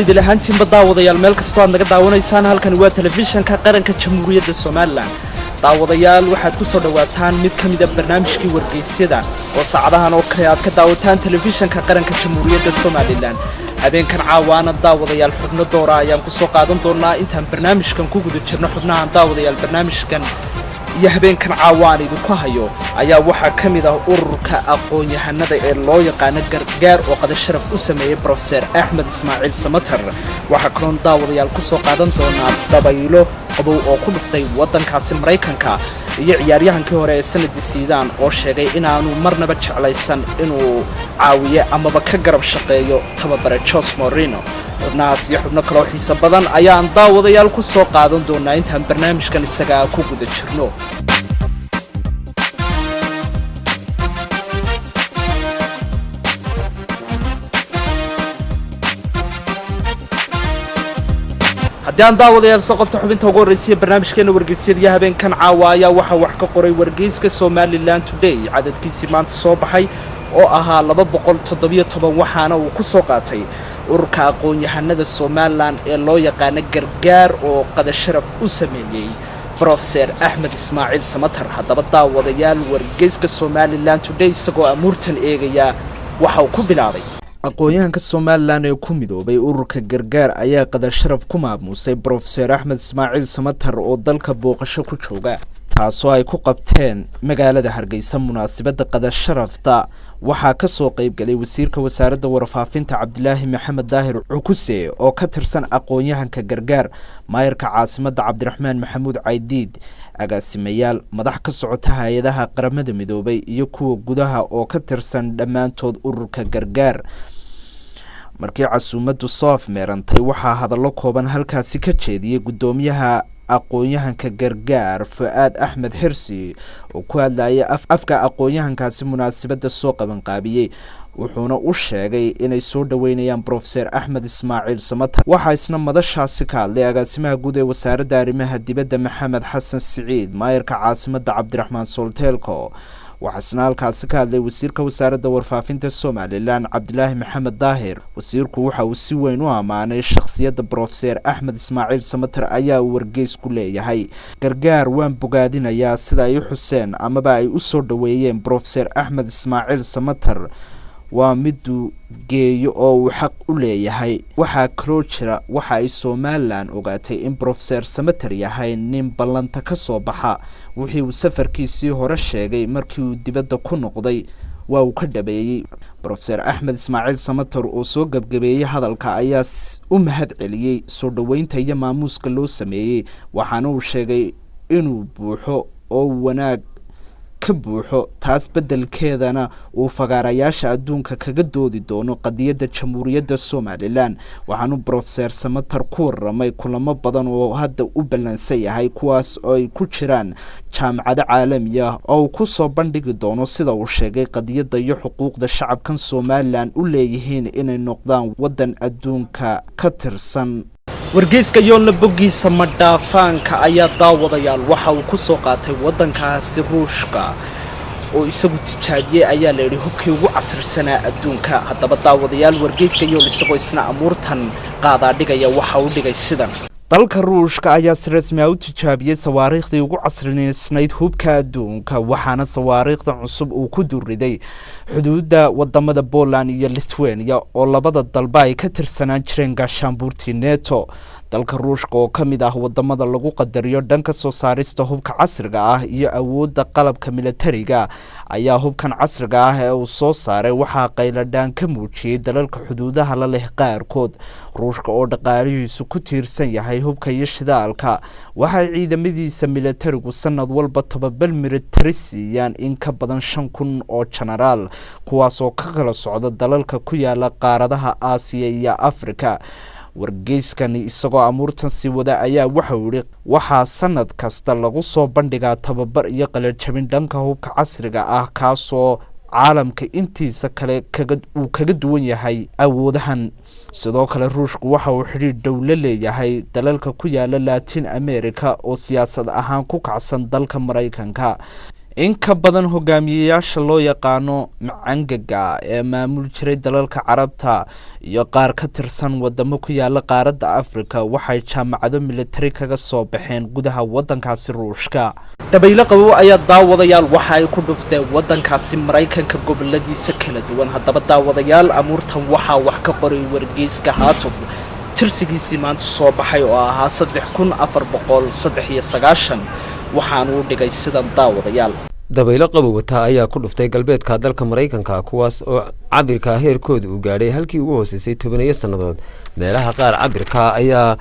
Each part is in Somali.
idil ahaantiin daawadayaal meel kastoo aad naga daawanaysaan halkan waa telefishinka qaranka Jamhuuriyadda Soomaaliland daawadayaal waxaad ku soo dhawaataan mid kamid ah barnaamijkii wargeysyada oo saacadahan oo kale aad ka daawataan telefishinka qaranka Jamhuuriyadda Soomaaliland habeenkan caawana daawadayaal xubno doora ayaan ku soo qaadan doonaa intaan barnaamijkan ku guda jirno xubnahan daawadayaal barnaamijkan iyo habeenkan caawaan idinku hayo ayaa waxa kamid ah ururka aqoon-yahanada ee loo yaqaan gargaar oo qada sharaf u sameeyay Professor Ahmed Ismaaciil Samatar waxa kaloon daawadayaal ku soo qaadan doonaa dabaylo qabow oo ku dhuftay wadankaasi Mareykanka iyo ciyaaryahankii hore ee sanadii siidaan oo sheegay inaanu marnaba jeclaysan inuu caawiyo amaba ka garab shaqeeyo tababare Jose Mourinho naas iyo xubno kale oo xiiso badan ayaan daawadayaal ku soo qaadan doonaa intaan barnaamijkan isaga ku guda jirno haddaan daawadayaal soo qabto xubinta ugu horreysay barnaamijkeena wargeysyada habeenkan caawaaya waxa wax ka qoray wargeyska Somaliland Today cadadkiisii maanta soo baxay oo ahaa 217 waxaana uu ku soo qaatay ururka aqoon-yahanada Somaliland ee loo yaqaan gargaar oo qada sharaf u sameeyay Professor Ahmed Ismaaciil Samatar haddaba daawadayaal wargeyska Somaliland Today isagoo amuurtan eegaya waxa uu ku bilaabay aqoon-yahanka Somaliland ee ku midoobay ururka gargaar ayaa qada sharaf ku maamusay Professor Ahmed Ismaaciil Samatar oo dalka booqasho ku jooga taasoo ay ku qabteen magaalada Hargeysa munaasabada qada sharafta waxaa ka soo qayb galay wasiirka wasaaradda warfaafinta Cabdilaahi Maxamed Daahir Cukuse oo ka tirsan aqoon-yahanka gargaar maayirka caasimadda Cabdiraxmaan Maxamuud Caydiid agaasimayaal madax ka socota hay'adaha qaramada midoobay iyo kuwa gudaha oo ka tirsan dhamaantood ururka gargaar markii casuumaddu soof meerantay waxaa hadallo kooban halkaasi ka jeediyay gudoomiyaha aqoon-yahanka gargaar Fuaad Axmed Xirsi oo ku hadlayay afka aqoon-yahankaasi munaasabada soo qaban qaabiyay wuxuuna u sheegay inay soo dhaweynayaan Professor Ahmed Ismaaciil Samatar waxa isna madashaasi ka hadlay agaasimaha guud ee wasaaradda arrimaha dibadda Maxamed Xasan Siciid maayirka caasimadda Cabdiraxmaan Solteelko waxaasna halkaasi ka hadlay wasiirka wasaaradda warfaafinta Somaliland Cabdilaahi Maxamed Daahir wasiirku waxa uu si weyn u amaanay shakhsiyadda Professor Ahmed Ismaaciil Samatar ayaa wargeys ku leeyahay gargaar waan bogaadinayaa sida ay xuseen amaba ay u soo dhaweeyeen Professor Ahmed Ismaaciil Samatar waa miduu geeyo oo uu xaq u leeyahay waxa kaloo jira waxa ay Somaliland ogaatay in Professor Samatar yahay nin ballanta ka soo baxa wixii uu safarkiisii hore sheegay markii uu dibadda ku noqday waa uu ka dhabeeyay Professor Ahmed Ismaaciil Samatar oo soo gabgabeeyay hadalka ayaa u mahad celiyay soo dhaweynta iyo maamuuska loo sameeyay waxaana uu sheegay inuu buuxo oo wanaag ka buuxo taas bedelkeedana uu fagaarayaasha adduunka kaga doodi doono qadiyadda Jamhuuriyadda Somaliland waxaanu Professor Samatar ku waramay kulamo badan oo hadda u balansan yahay kuwaas oo ay ku jiraan jaamacado caalami ah oo ku soo bandhigi doono sida uu sheegay qadiyadda iyo xuquuqda shacabkan Somaliland u leeyihiin inay noqdaan wadan adduunka ka tirsan wargeyska yoolna bogiisa madhaafaanka ayaa daawadayaal waxa uu ku soo qaatay wadankaasi Ruushka oo isagu tijaabiyay ayaa la yiri hubkii ugu casrisanaa adduunka haddaba daawadayaal wargeyska yool isagoo isna amuurtan qaada dhigaya waxa uu dhigay sidan dalka Ruushka ayaa si rasmi ah u tijaabiyay sawaariikhdii ugu casrineysnayd hubka adduunka waxaana sawaariikhda cusub uu ku duriday xuduudda wadamada Poland iyo Lithuania oo labada dalba ay ka tirsanaan jireen gaashaanbuurtii NATO dalka Ruushka oo kamid ah wadamada lagu qadariyo dhanka soo saarista hubka casriga ah iyo awoodda qalabka militariga ayaa hubkan casriga ah ee uu soo saaray waxa qayladaan ka muujiyay dalalka xuduudaha la leh qaarkood Ruushka oo dhaqaalihiisu ku tiirsan yahay hubka iyo shidaalka waxa ciidamadiisa militarigu sanad walba tababar militari siiyaan in ka badan 5,000 oo generaal kuwaas oo ka kala socda dalalka ku yaala qaaradaha Aasiya iyo Afrika wargeyskani isagoo amuurtan si wada ayaa waxa uu yiri waxa sanad kasta lagu soo bandhigaa tababar iyo qalab jabin dhanka hubka casriga ah kaasoo caalamka intiisa kale kaga duwan yahay awoodahan sidoo kale Ruushku waxa uu xiriir dawlad leeyahay dalalka ku yaala Latin America oo siyaasad ahaan ku kacsan dalka Mareykanka in ka badan hogaamiyeyaasha loo yaqaano macangaga ee maamul jiray dalalka carabta iyo qaar ka tirsan wadamo ku yaala qaaradda Afrika waxay jaamacado military kaga soo baxeen gudaha wadankaasi Ruushka. dabaylo qabow ayaa daawadayaal waxa ay ku dhufteen wadankaasi Mareykanka goboladiisa kala duwan. haddaba daawadayaal amuurtan waxaa wax ka qoray wargeyska Haatuf tirsigiisii maanta soo baxay oo ahaa 3493 waxaan u dhigay sidan daawadayaal. dabaylo qabow wata ayaa ku dhuftay galbeedka dalka Mareykanka kuwaas oo cabirka heerkooda uu gaadhay halkii ugu hooseysay 10 sanadood. meelaha qaar cabirka ayaa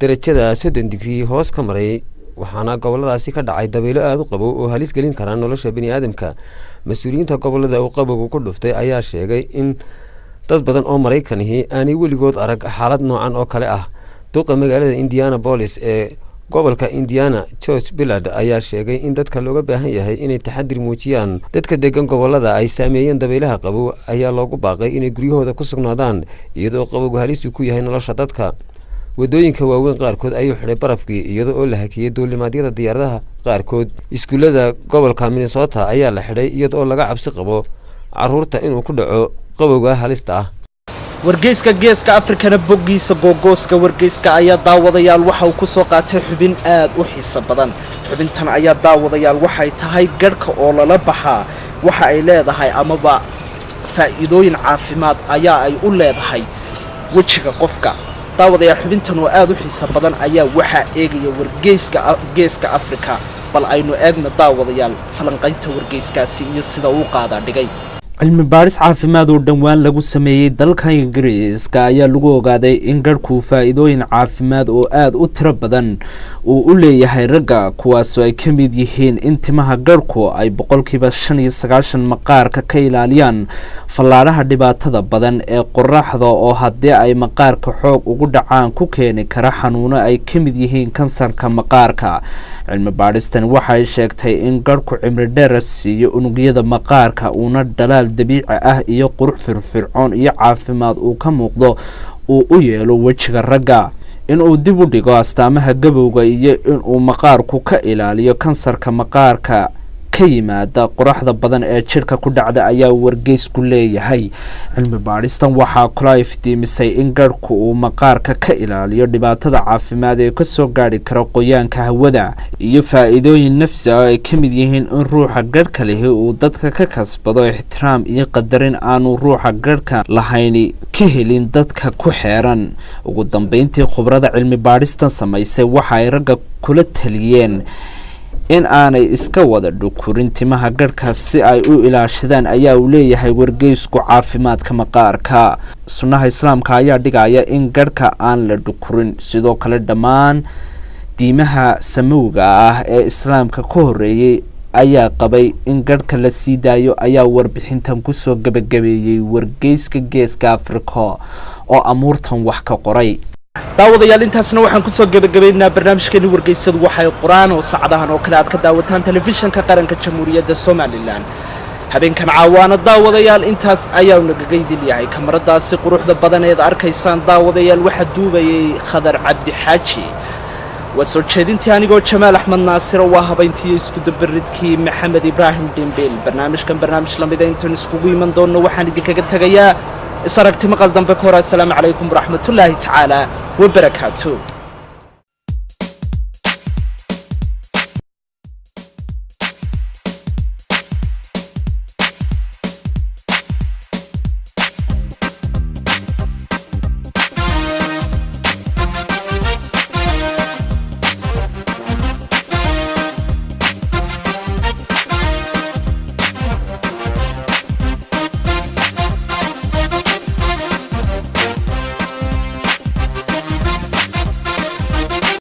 darajada 30 digrii hoos ka maray waxaana goboladaasi ka dhacay dabaylo aad u qabow oo halis gelin kara nolosha bini'aadamka. mas'uuliyiinta gobolada uu qabowgu ku dhuftay ayaa sheegay in dad badan oo Mareykan ahi aanay weligood arag xaalad noocan oo kale ah. duqa magaalada Indianapolis ee gobolka Indiana George Billard ayaa sheegay in dadka looga baahan yahay inay taxadir muujiyaan. dadka degan gobolada ay saameeyeen dabaylaha qabow ayaa loogu baaqay inay guryahooda ku sugnaadaan iyadoo qabowgu halis ku yahay nolosha dadka. wadooyinka waaweyn qaarkood ayuu xidhay barafkii iyadoo la hakiyay duulimaadyada diyaaradaha qaarkood. iskuulada gobolka Minnesota ayaa la xidhay iyadoo laga cabsi qabo caruurta inuu ku dhaco qabowga halista ah. wargeyska geeska Afrikana boggiisa googooska wargeyska ayaa daawadayaal waxa uu ku soo qaatay xubin aad u xiiso badan. xubintan ayaa daawadayaal waxay tahay garhka oo lala baxaa waxa ay leedahay amaba faa'iidooyin caafimaad ayaa ay u leedahay wejiga qofka. daawadayaal xubintan oo aad u xiiso badan ayaa waxa eegaya wargeyska geeska Afrika. bal aynu eegno daawadayaal falanqaynta wargeyskaasi iyo sida uu qaada dhigay. cilmi baaris caafimaad oo dhawaan lagu sameeyay dalka Ingiriiska ayaa lagu ogaaday in garhku faa'iidooyin caafimaad oo aad u tiro badan uu u leeyahay ragga kuwaas oo ay ka mid yihiin in timaha garhku ay 95% maqaarka ka ilaaliyaan fallaaraha dhibaatada badan ee qorraxda oo haddii ay maqaarka xoog ugu dhacaan ku keeni kara xanuuno ay ka mid yihiin kansarka maqaarka. cilmi baaristan waxay sheegtay in garhku cimri dheer siiyo unugyada maqaarka una dhalaal dabiici ah iyo qurux firfircoon iyo caafimaad uu ka muuqdo uu u yeelo wejiga ragga. in uu dib u dhigo astaamaha gabowga iyo in uu maqaarku ka ilaaliyo kansarka maqaarka ka yimaada qoraxda badan ee jirka ku dhacda ayaa wargeysku leeyahay. cilmi baaristan waxaa kula iftiimisay in garhku uu maqaarka ka ilaaliyo dhibaatada caafimaad ee kasoo gaari kara qoyaanka hawada iyo faa'iidooyin nafsi ah oo ay ka mid yihiin in ruuxa garhka lehi uu dadka ka kasbado ixtiraam iyo qadarin aanu ruuxa garhka lahayni ka helin dadka ku xeeran. ugu dambeyntii khubrada cilmi baaristan samaysay waxa ay ragga kula taliyeen in aanay iska wada dhukurin timaha garhka si ay u ilaashadaan ayaa uu leeyahay wargeysku caafimaadka maqaarka. sunnaha islaamka ayaa dhigaya in garhka aan la dhukurin. sidoo kale dhammaan diimaha samowga ah ee islaamka ka horeeyay ayaa qabay in garhka la sii daayo ayaa warbixintan kusoo gabagabeeyey wargeyska geeska Afrika oo amuurtan wax ka qoray. daawadayaal intaasna waxaan kusoo gabagabeynaa barnaamijkeeni wargeysadu waxay qoraan oo saacadahan oo kale aad ka daawataan telefishinka qaranka jamhuuriyadda Soomaaliland. habeenkan caawaana daawadayaal intaas ayaa nagaga idin yahay. kamaradaasi quruxda badan ee arkaysaan daawadayaal waxa duubayay Khadar Cabdi Xaaji. wasoo jeedintii anigoo Jamaal Axmed Naasir waa habayntii isku dabaridkii Maxamed Ibraahim Dimbil. barnaamij lamid ah intaan iskugu iman doono waxaan idinkaga tagayaa isaragti maqal dambe ka hor. assalaamu calaykum waraxmatullaahi tacaala wabarakaatuh.